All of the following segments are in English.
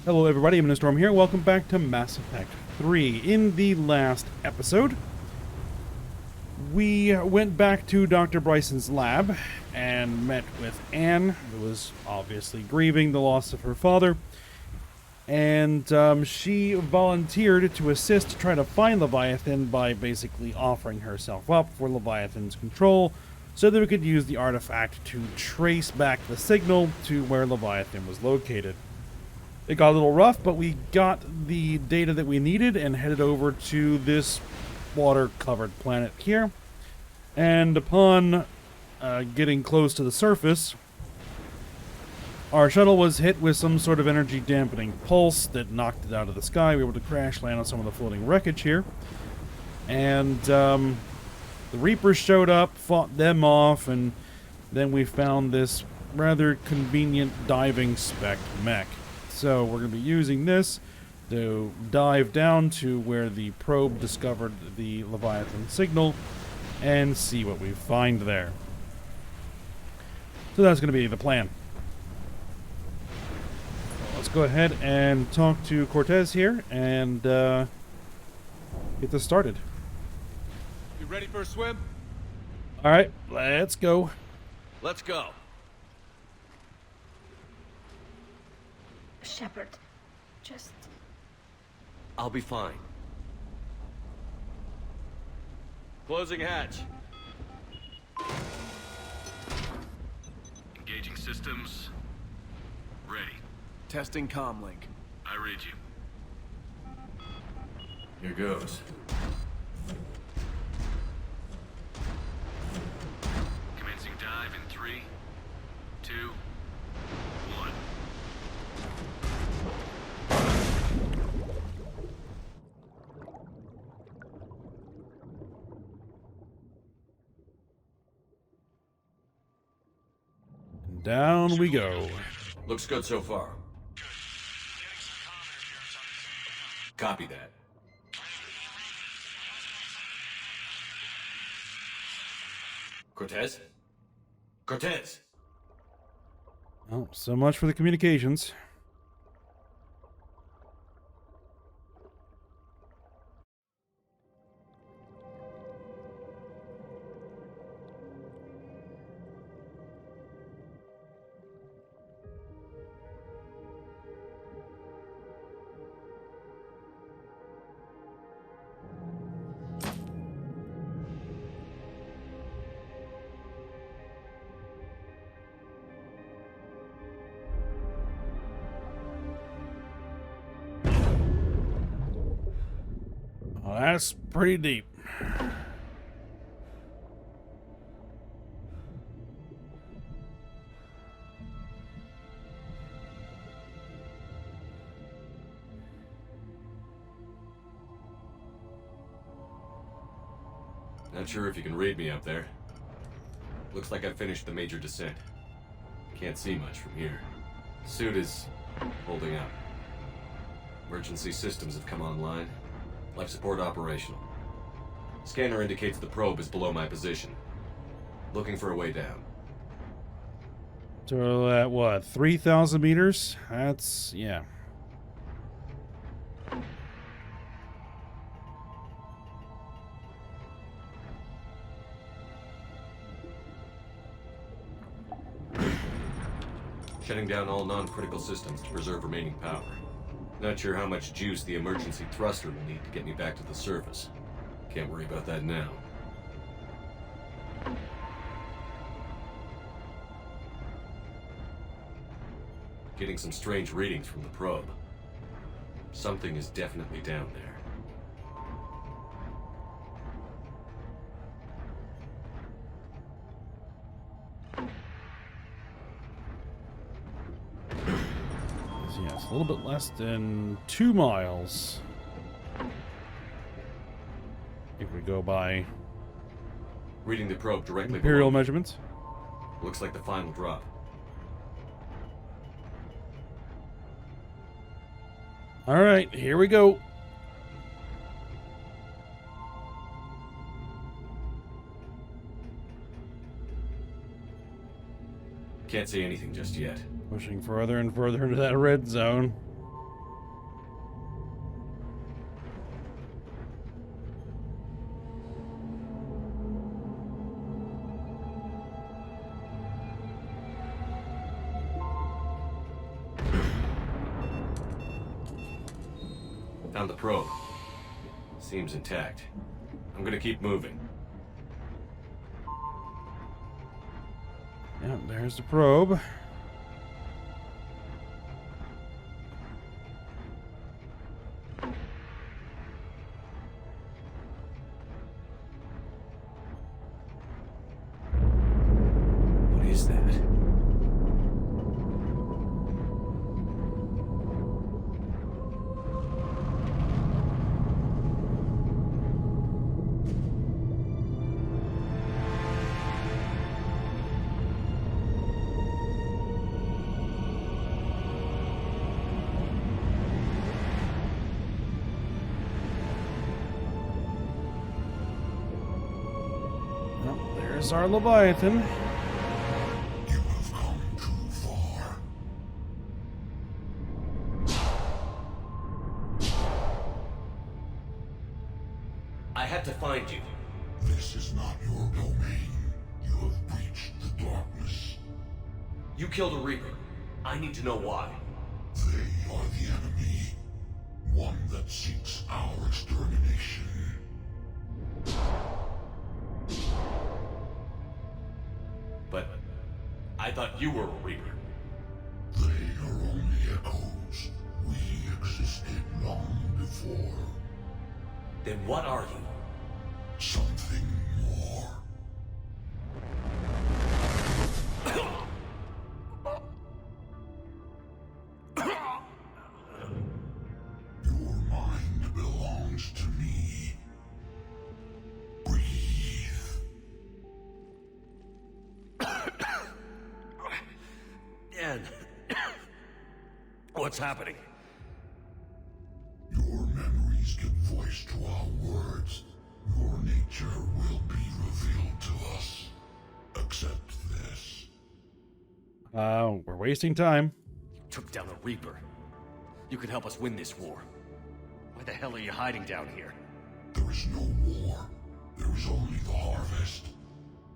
Hello everybody, I'm Storm here. Welcome back to Mass Effect 3. In the last episode, we went back to Dr. Bryson's lab and met with Anne, who was obviously grieving the loss of her father. And she volunteered to assist to try to find Leviathan by basically offering herself up for Leviathan's control so that we could use the artifact to trace back the signal to where Leviathan was located. It got a little rough, but we got the data that we needed and headed over to this water-covered planet here. And upon getting close to the surface, our shuttle was hit with some sort of energy-dampening pulse that knocked it out of the sky. We were able to crash land on some of the floating wreckage here. And the Reapers showed up, fought them off, and then we found this rather convenient diving spec mech. So we're going to be using this to dive down to where the probe discovered the Leviathan signal and see what we find there. So that's going to be the plan. Let's go ahead and talk to Cortez here and get this started. You ready for a swim? Alright, let's go. Let's go. Shepard, just... I'll be fine. Closing hatch. Engaging systems. Ready. Testing comlink. I read you. Here goes. Commencing dive in 3, 2, 1. Down we go. Looks good so far. Copy that. Cortez? Cortez! Oh, so much for the communications. Well, that's pretty deep. Not sure if you can read me up there. Looks like I finished the major descent. Can't see much from here. Suit is holding up. Emergency systems have come online. Life support operational. Scanner indicates the probe is below my position. Looking for a way down. So at what, 3,000 meters? That's, yeah. Shutting down all non-critical systems to preserve remaining power. Not sure how much juice the emergency thruster will need to get me back to the surface. Can't worry about that now. Getting some strange readings from the probe. Something is definitely down there. Yes, a little bit less than 2 miles. If we go by Reading the probe directly Imperial below me. measurements. Looks like the final drop. Alright, here we go. Can't see anything just yet. Pushing further and further into that red zone. Found the probe. Seems intact. I'm gonna keep moving. Yep, there's the probe. What is that? Yep, there's our Leviathan. You have come too far. I had to find you. This is not your domain. You have breached the darkness. You killed a Reaper. I need to know why. They are the enemy. One that seeks our extermination. But I thought you were a Reaper. They are only echoes. We existed long before. Then what are you? Something more. Your mind belongs to me. Breathe. Dan. What's happening? Your memories give voice to our words. Your nature will be revealed to us. Accept this. We're wasting time. Took down a Reaper. You can help us win this war. Why the hell are you hiding down here? There is no war. There is only the harvest.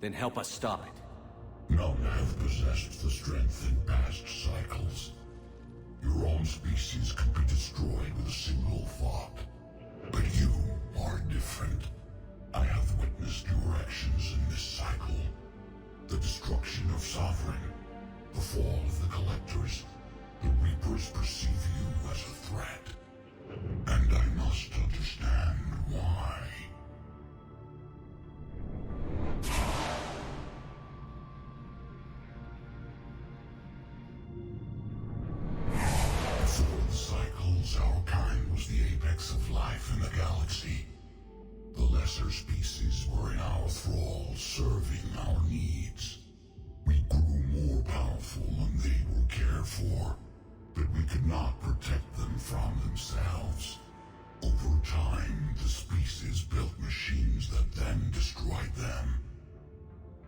Then help us stop it. None have possessed the strength in past cycles. Your own species could be destroyed with a single thought. But you are different. I have witnessed your actions in this cycle. The destruction of Sovereign, the fall of the Collectors. The Reapers perceive you as a threat. And I must understand why. Before the cycles, our kind was the apex of life in the galaxy. The lesser species were in our thrall, serving our needs. We grew more powerful and they were cared for, but we could not protect them from themselves. Over time, the species built machines that then destroyed them.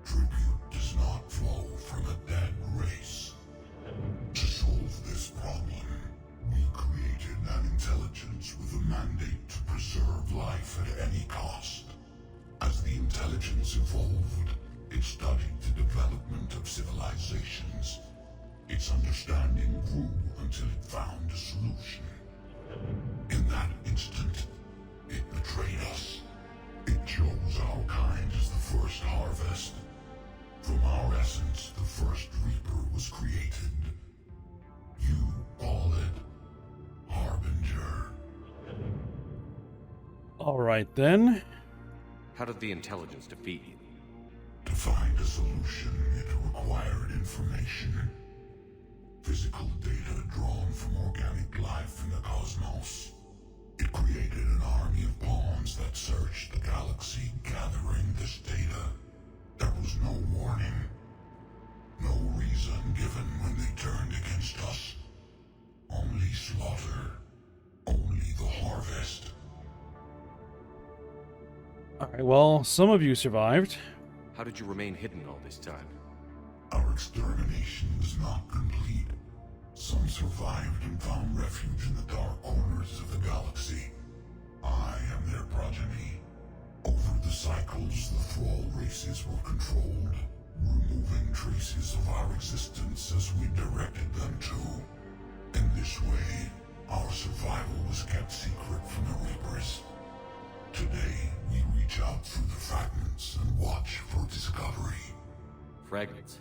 Tribute does not flow from a dead race. To solve this problem, we created an intelligence with a mandate to preserve life at any cost. As the intelligence evolved, it studied the development of civilizations. Its understanding grew until it found a solution. In that instant, it betrayed us. It chose our kind as the first harvest. From our essence, the first Reaper was created. You call it Harbinger. Alright then. How did the intelligence defeat you? To find a solution, it required information. Physical data drawn from organic life in the cosmos. It created an army of pawns that searched the galaxy, gathering this data. There was no warning. No reason given when they turned against us. Only slaughter. Only the harvest. Alright, well, some of you survived. How did you remain hidden all this time? Our extermination was not complete. Some survived and found refuge in the dark corners of the galaxy. I am their progeny. Over the cycles, the thrall races were controlled, removing traces of our existence as we directed them to. In this way, our survival was was kept secret from the Reapers. Today, we reach out through the fragments and watch for discovery. Fragments?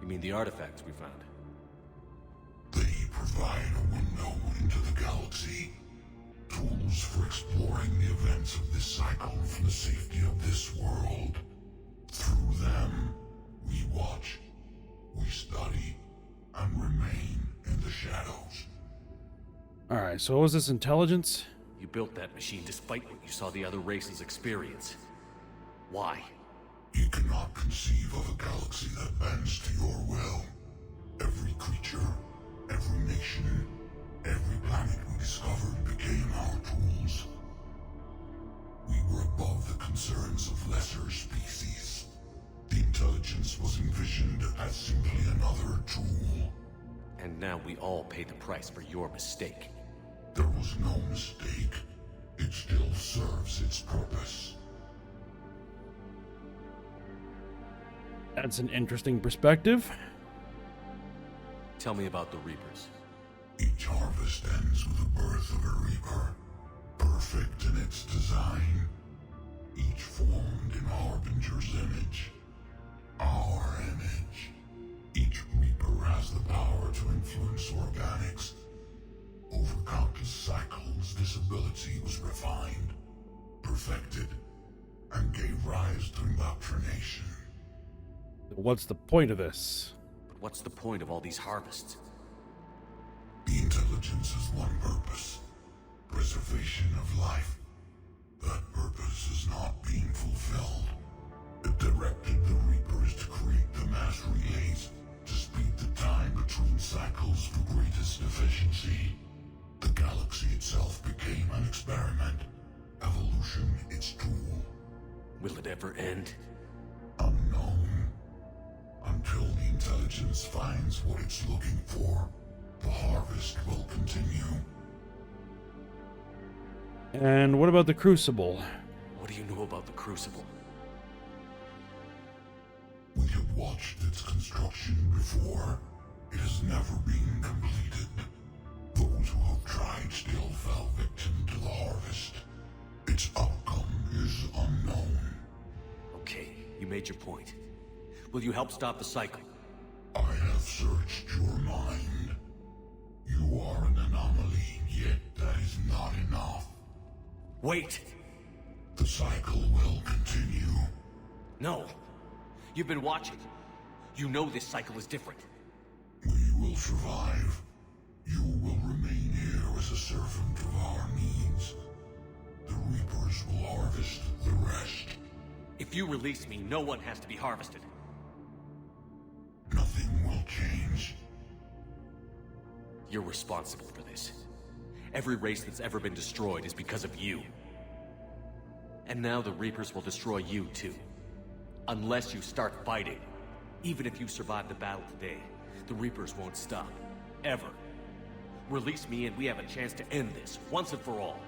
You mean the artifacts we found? They provide a window into the galaxy. Tools for exploring the events of this cycle from the safety of this world. Through them, we watch, we study, and remain in the shadows. Alright, so what was this intelligence? You built that machine despite what you saw the other races experience. Why? You cannot conceive of a galaxy that bends to your will. Every creature, every nation, every planet we discovered became our tools. We were above the concerns of lesser species. The intelligence was envisioned as simply another tool. And now we all pay the price for your mistake. There was no mistake. It still serves its purpose. That's an interesting perspective. Tell me about the Reapers. Each harvest ends with the birth of a Reaper, perfect in its design, each formed in Harbinger's image. Our image. Each Reaper has the power to influence organics. Over countless cycles, this ability was refined, perfected, and gave rise to indoctrination. What's the point of this? But what's the point of all these harvests? The intelligence has one purpose: preservation of life. That purpose is not being fulfilled. It directed the Reapers to create the mass relays to speed the time between cycles for greatest efficiency. The galaxy itself became an experiment. Evolution its tool. Will it ever end? Unknown. Until the intelligence finds what it's looking for, the harvest will continue. And what about the Crucible? What do you know about the Crucible? We have watched its construction before. It has never been completed. Those who have tried still fell victim to the harvest. Its outcome is unknown. Okay, you made your point. Will you help stop the cycle? I have searched your mind. You are an anomaly, yet that is not enough. Wait! The cycle will continue. No! You've been watching. You know this cycle is different. We will survive. You will remain here as a servant of our needs. The Reapers will harvest the rest. If you release me, no one has to be harvested. Nothing will change. You're responsible for this. Every race that's ever been destroyed is because of you. And now the Reapers will destroy you too. Unless you start fighting. Even if you survive the battle today, the Reapers won't stop. Ever. Release me and we have a chance to end this, once and for all.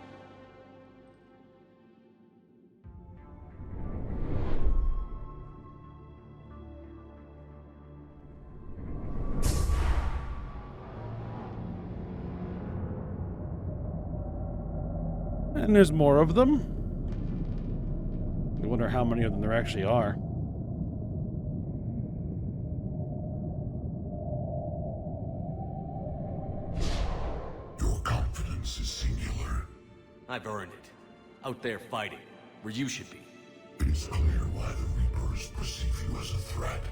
And there's more of them. I wonder how many of them there actually are. Your confidence is singular. I've earned it. Out there fighting, where you should be. It is clear why the Reapers perceive you as a threat.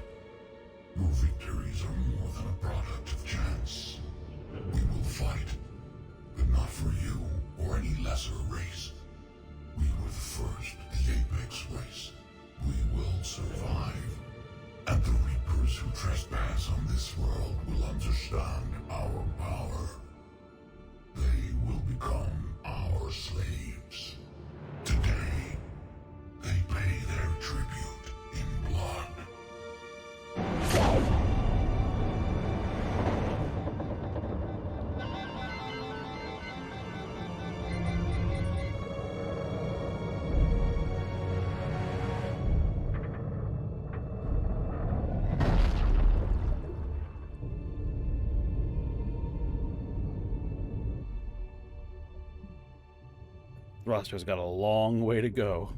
Your victories are more than a product of chance. We will fight, but not for you or any lesser race. We were the first, the Apex race. We will survive. And the Reapers who trespass on this world will understand our power. They will become our slaves. Today, they pay their tribute in blood. Thruster's got a long way to go.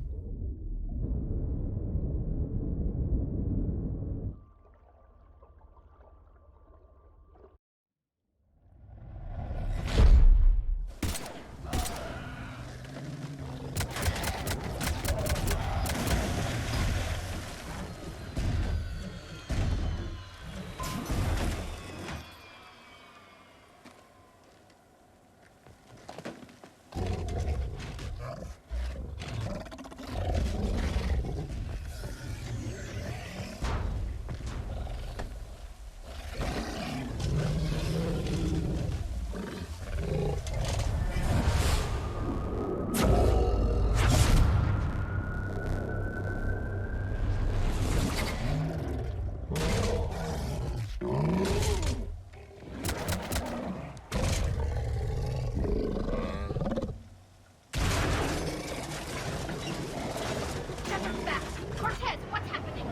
Shepard back! Cortez, what's happening?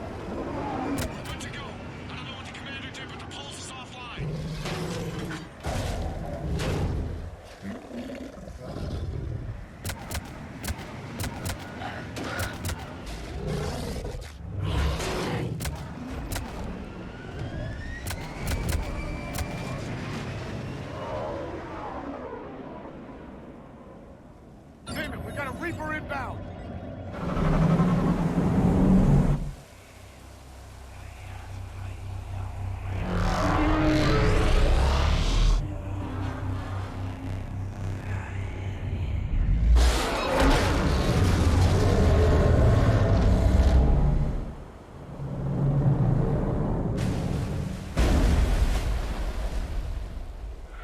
Good to go. I don't know what the commander did, but the pulse is offline. Damn it, we got a Reaper inbound!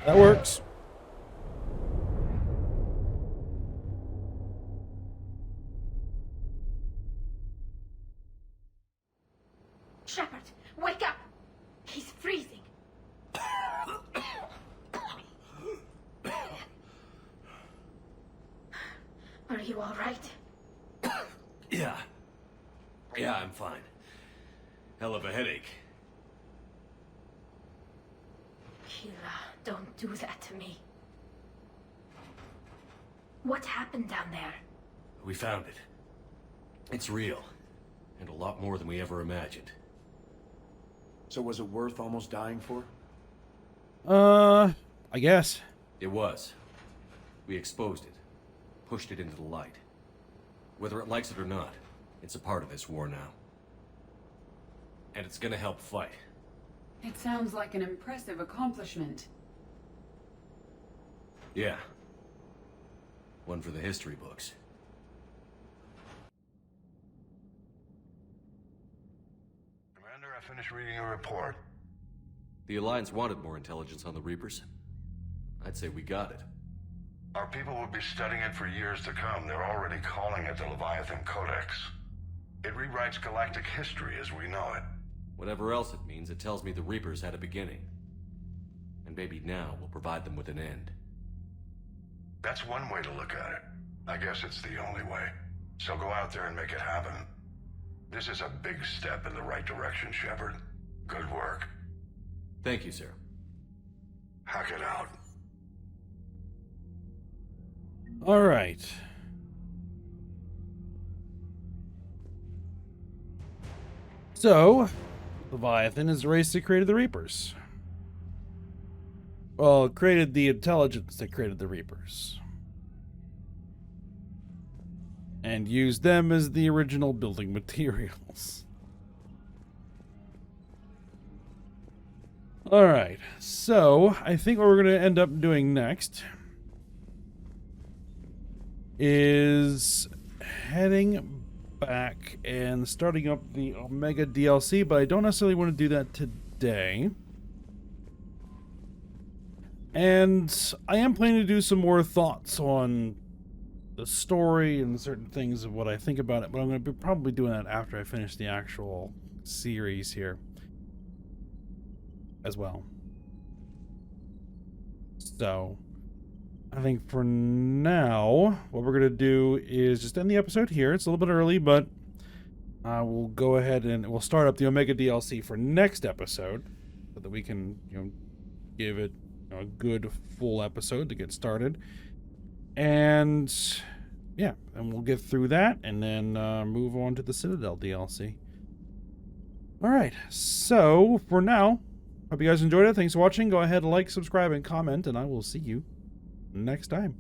That works. Shepard, wake up! He's freezing. Are you all right? Yeah. Yeah, I'm fine. Hell of a headache. Hila, don't do that to me. What happened down there? We found it. It's real. And a lot more than we ever imagined. So was it worth almost dying for? I guess. It was. We exposed it. Pushed it into the light. Whether it likes it or not, it's a part of this war now. And it's gonna help fight. It sounds like an impressive accomplishment. Yeah. One for the history books. Commander, I finished reading your report. The Alliance wanted more intelligence on the Reapers. I'd say we got it. Our people will be studying it for years to come. They're already calling it the Leviathan Codex. It rewrites galactic history as we know it. Whatever else it means, it tells me the Reapers had a beginning. And maybe now we'll provide them with an end. That's one way to look at it. I guess it's the only way. So go out there and make it happen. This is a big step in the right direction, Shepard. Good work. Thank you, sir. Hack it out. All right. So, Leviathan is the race that created the Reapers. Well, it created the intelligence that created the Reapers. And used them as the original building materials. Alright, so I think what we're going to end up doing next is heading back and starting up the Omega DLC, but I don't necessarily want to do that today. And I am planning to do some more thoughts on the story and certain things of what I think about it, but I'm going to be probably doing that after I finish the actual series here as well. So I think for now, what we're going to do is just end the episode here. It's a little bit early, but we'll go ahead and we'll start up the Omega DLC for next episode so that we can, give it a good full episode to get started. And yeah, and we'll get through that and then move on to the Citadel DLC. Alright, so for now, hope you guys enjoyed it. Thanks for watching. Go ahead, like, subscribe, and comment, and I will see you next time.